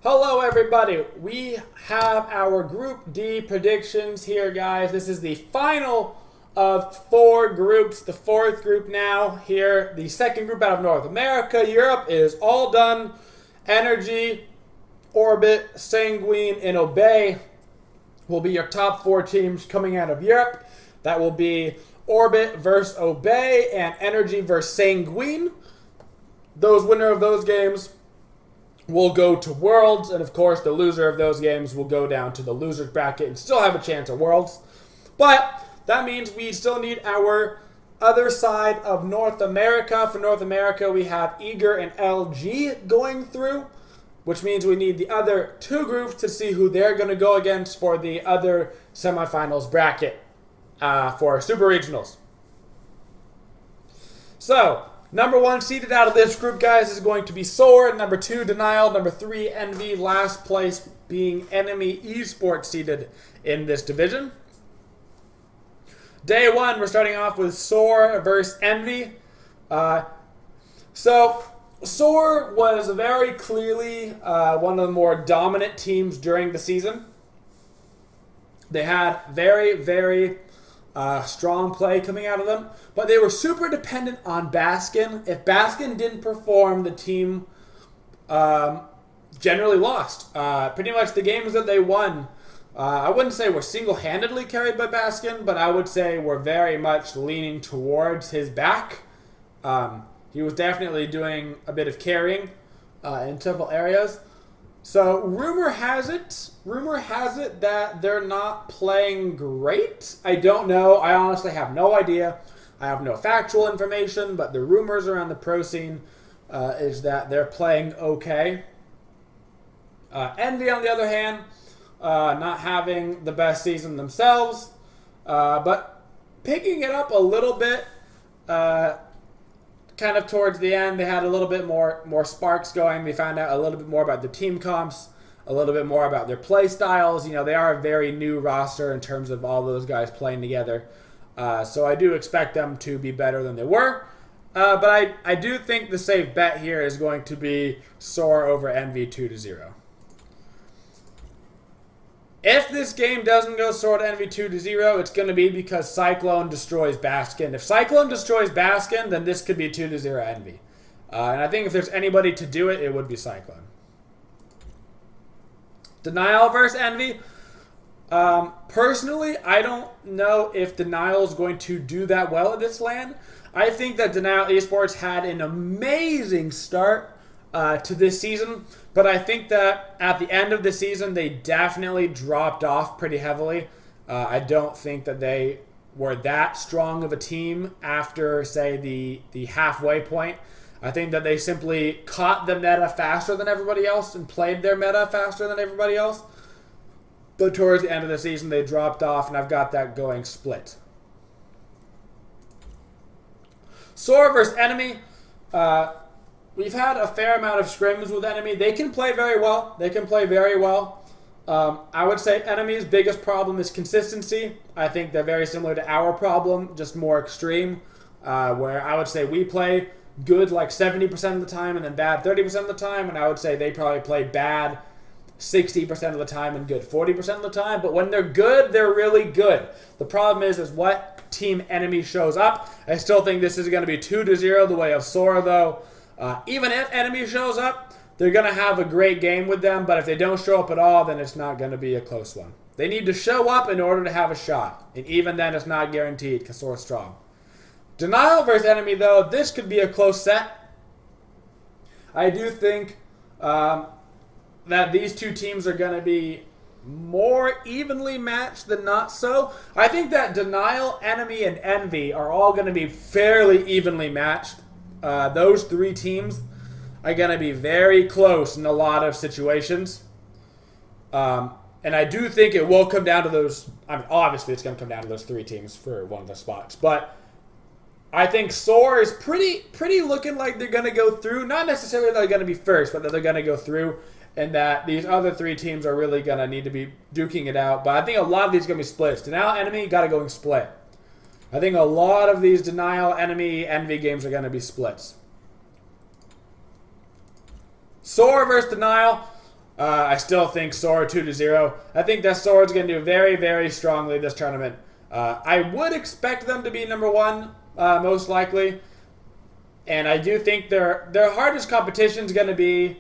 Hello everybody, we have our Group D predictions here, guys. This is the final of 4 groups, the 4th group now here. The 2nd group out of North America. Europe is all done. Energy, Orbit, Sanguine, and Obey will be your top 4 teams coming out of Europe. That will be Orbit versus Obey and Energy versus Sanguine. Those winner of those games will go to Worlds, and of course the loser of those games will go down to the losers bracket and still have a chance at Worlds. But that means we still need our other side of North America. For North America, we have Eager and LG going through, which means we need the other 2 groups to see who they're going to go against for the other semifinals bracket for Super Regionals. So, number 1 seeded out of this group, guys, is going to be SOAR. Number 2, Denial. Number 3, Envy. Last place being Enemy Esports seeded in this division. Day 1, we're starting off with SOAR versus Envy. So, SOAR was very clearly one of the more dominant teams during the season. They had very, very strong play coming out of them, but they were super dependent on Baskin. If Baskin didn't perform, the team generally lost. Pretty much the games that they won, I wouldn't say were single-handedly carried by Baskin, but I would say were very much leaning towards his back. He was definitely doing a bit of carrying in several areas. So rumor has it that they're not playing great. I don't know. I honestly have no idea. I have no factual information, but the rumors around the pro scene is that they're playing okay. Envy, on the other hand, not having the best season themselves, but picking it up a little bit. Kind of towards the end, they had a little bit more sparks going. They found out a little bit more about the team comps, a little bit more about their play styles. You know, they are a very new roster in terms of all those guys playing together. So I do expect them to be better than they were. But I do think the safe bet here is going to be SOAR over Envy 2-0. If this game doesn't go SOAR to Envy 2-0, it's going to be because Cyclone destroys Baskin. If Cyclone destroys Baskin, then this could be 2-0 Envy. And I think if there's anybody to do it, it would be Cyclone. Denial versus Envy. Personally, I don't know if Denial is going to do that well at this LAN. I think that Denial Esports had an amazing start to this season, but I think that at the end of the season they definitely dropped off pretty heavily. I don't think that they were that strong of a team after, say, the halfway point. I think that they simply caught the meta faster than everybody else and played their meta faster than everybody else. But towards the end of the season they dropped off, and I've got that going split. SOAR versus Enemy. We've had a fair amount of scrims with Enemy. They can play very well. I would say Enemy's biggest problem is consistency. I think they're very similar to our problem, just more extreme. Where I would say we play good like 70% of the time and then bad 30% of the time. And I would say they probably play bad 60% of the time and good 40% of the time. But when they're good, they're really good. The problem is what team Enemy shows up. I still think this is going to be 2-0 the way of SOAR, though. Even if Enemy shows up, they're going to have a great game with them, but if they don't show up at all, then it's not going to be a close one. They need to show up in order to have a shot, and even then it's not guaranteed because SOAR's strong. Denial versus Enemy, though, this could be a close set. I do think that these two teams are going to be more evenly matched than not so. I think that Denial, Enemy, and Envy are all going to be fairly evenly matched. Those 3 teams are going to be very close in a lot of situations. And I do think it will come down to those. I mean, obviously it's going to come down to those 3 teams for one of the spots. But I think SOAR is pretty looking like they're going to go through. Not necessarily they're going to be first, but that they're going to go through. and that these other 3 teams are really going to need to be duking it out. But I think a lot of these are going to be splits. Denial, Enemy, got to go and split. I think a lot of these Denial, Enemy, Envy games are going to be splits. SOAR versus Denial. I still think SOAR 2-0. I think that SOAR is going to do very, very strongly this tournament. I would expect them to be number 1, most likely. And I do think their hardest competition is going to be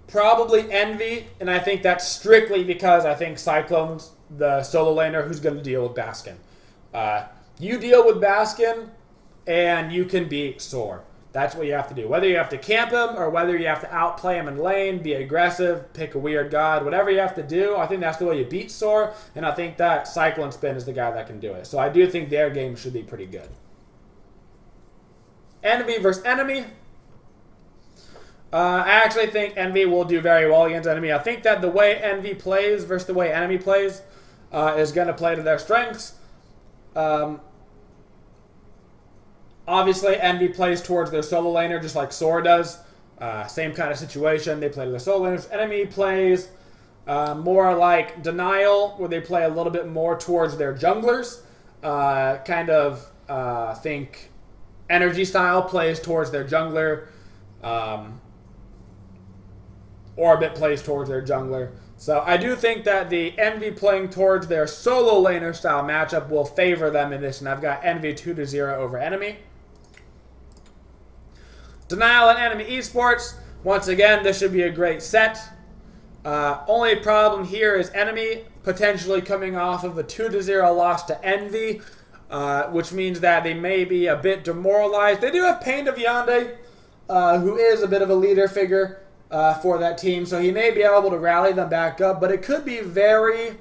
probably Envy. And I think that's strictly because I think Cyclone's the solo laner who's going to deal with Baskin. You deal with Baskin, and you can beat SOAR. That's what you have to do. Whether you have to camp him or whether you have to outplay him in lane, be aggressive, pick a weird god, whatever you have to do, I think that's the way you beat SOAR, and I think that Cyclone Spin is the guy that can do it. So I do think their game should be pretty good. Envy versus Enemy. I actually think Envy will do very well against Enemy. I think that the way Envy plays versus the way Enemy plays is going to play to their strengths. Obviously, Envy plays towards their solo laner just like SOAR does. Same kind of situation. They play to their solo laners. Enemy plays more like Denial, where they play a little bit more towards their junglers. Think Energy Style plays towards their jungler. Orbit plays towards their jungler. So I do think that the Envy playing towards their solo laner style matchup will favor them in this, and I've got Envy 2-0 over Enemy. Denial and Enemy Esports. Once again, this should be a great set. Only problem here is Enemy potentially coming off of a 2-0 loss to Envy, which means that they may be a bit demoralized. They do have Pain of Yonde, who is a bit of a leader figure for that team, so he may be able to rally them back up, but it could be very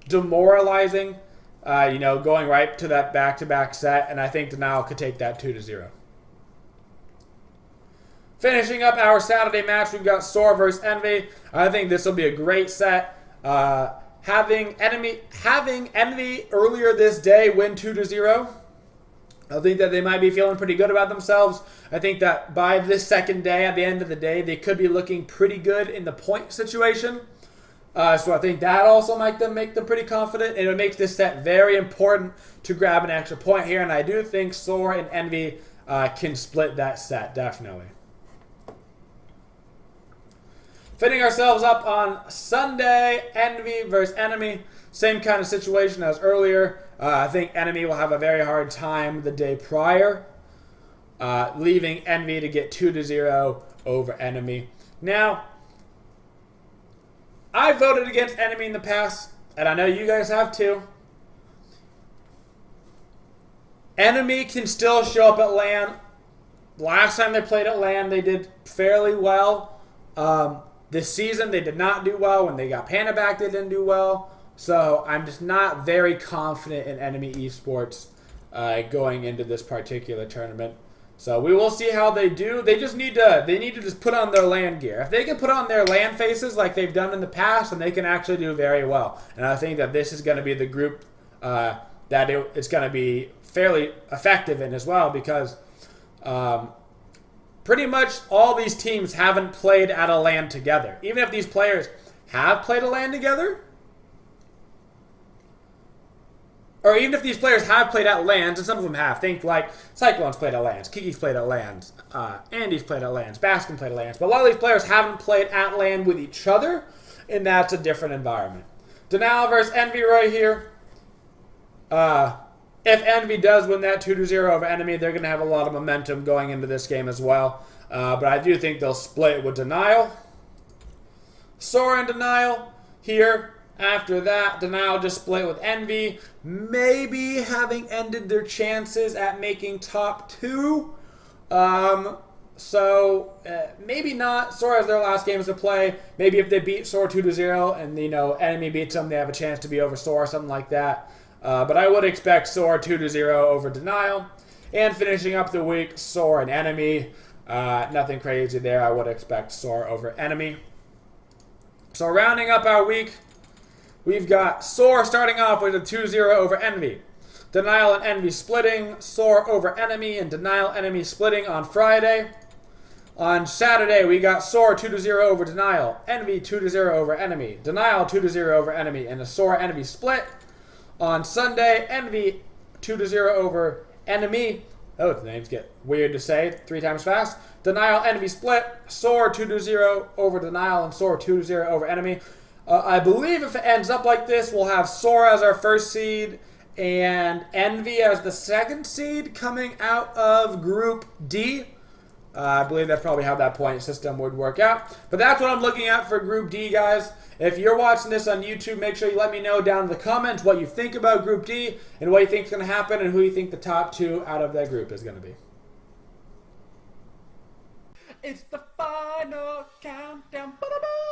demoralizing, going right to that back-to-back set, and I think Denial could take that 2-0. Finishing up our Saturday match, we've got SOAR versus Envy. I think this will be a great set. Having Envy earlier this day win 2-0, I think that they might be feeling pretty good about themselves. I think that by this second day, at the end of the day, they could be looking pretty good in the point situation. So I think that also might make them pretty confident, and it makes this set very important to grab an extra point here. And I do think SOAR and Envy can split that set, definitely. Fitting ourselves up on Sunday, Envy versus Enemy. Same kind of situation as earlier. I think Enemy will have a very hard time the day prior, leaving Envy to get 2-0 over Enemy. Now, I voted against Enemy in the past, and I know you guys have too. Enemy can still show up at LAN. Last time they played at LAN, they did fairly well. This season, they did not do well. When they got Panda back, they didn't do well. So I'm just not very confident in Enemy Esports going into this particular tournament. So we will see how they do. They need to just put on their LAN gear. If they can put on their LAN faces like they've done in the past, then they can actually do very well. And I think that this is going to be the group that it's going to be fairly effective in as well, because pretty much all these teams haven't played at a LAN together. Even if these players have played a LAN together, or even if these players have played at LANs, and some of them have, think like Cyclone's played at LANs, Kiki's played at LANs, Andy's played at LANs, Baskin played at LANs, but a lot of these players haven't played at LAN with each other, and that's a different environment. Denial versus Envy right here. If Envy does win that 2-0 over Enemy, they're going to have a lot of momentum going into this game as well. But I do think they'll split with Denial. SOAR and Denial here. After that, Denial just split with Envy. Maybe having ended their chances at making top 2. Maybe not. SOAR has their last games to play. Maybe if they beat SOAR 2-0 and Enemy beats them, they have a chance to be over SOAR, something like that. But I would expect SOAR 2-0 over Denial. And finishing up the week, SOAR and Enemy. Nothing crazy there. I would expect SOAR over Enemy. So rounding up our week, we've got SOAR starting off with a 2-0 over Envy. Denial and Envy splitting. SOAR over Enemy and Denial Enemy splitting on Friday. On Saturday, we got SOAR 2-0 over Denial, Envy 2-0 over Enemy, Denial 2-0 over Enemy, and a SOAR Envy split. On Sunday, Envy 2-0 over Enemy. Oh, the names get weird to say 3 times fast. Denial Envy split, SOAR 2-0 over Denial, and SOAR 2-0 over Enemy. I believe if it ends up like this, we'll have SOAR as our first seed and Envy as the second seed coming out of Group D. I believe that's probably how that point system would work out. But that's what I'm looking at for Group D, guys. If you're watching this on YouTube, make sure you let me know down in the comments what you think about Group D and what you think is going to happen and who you think the top 2 out of that group is going to be. It's the final countdown. Ba-da-ba!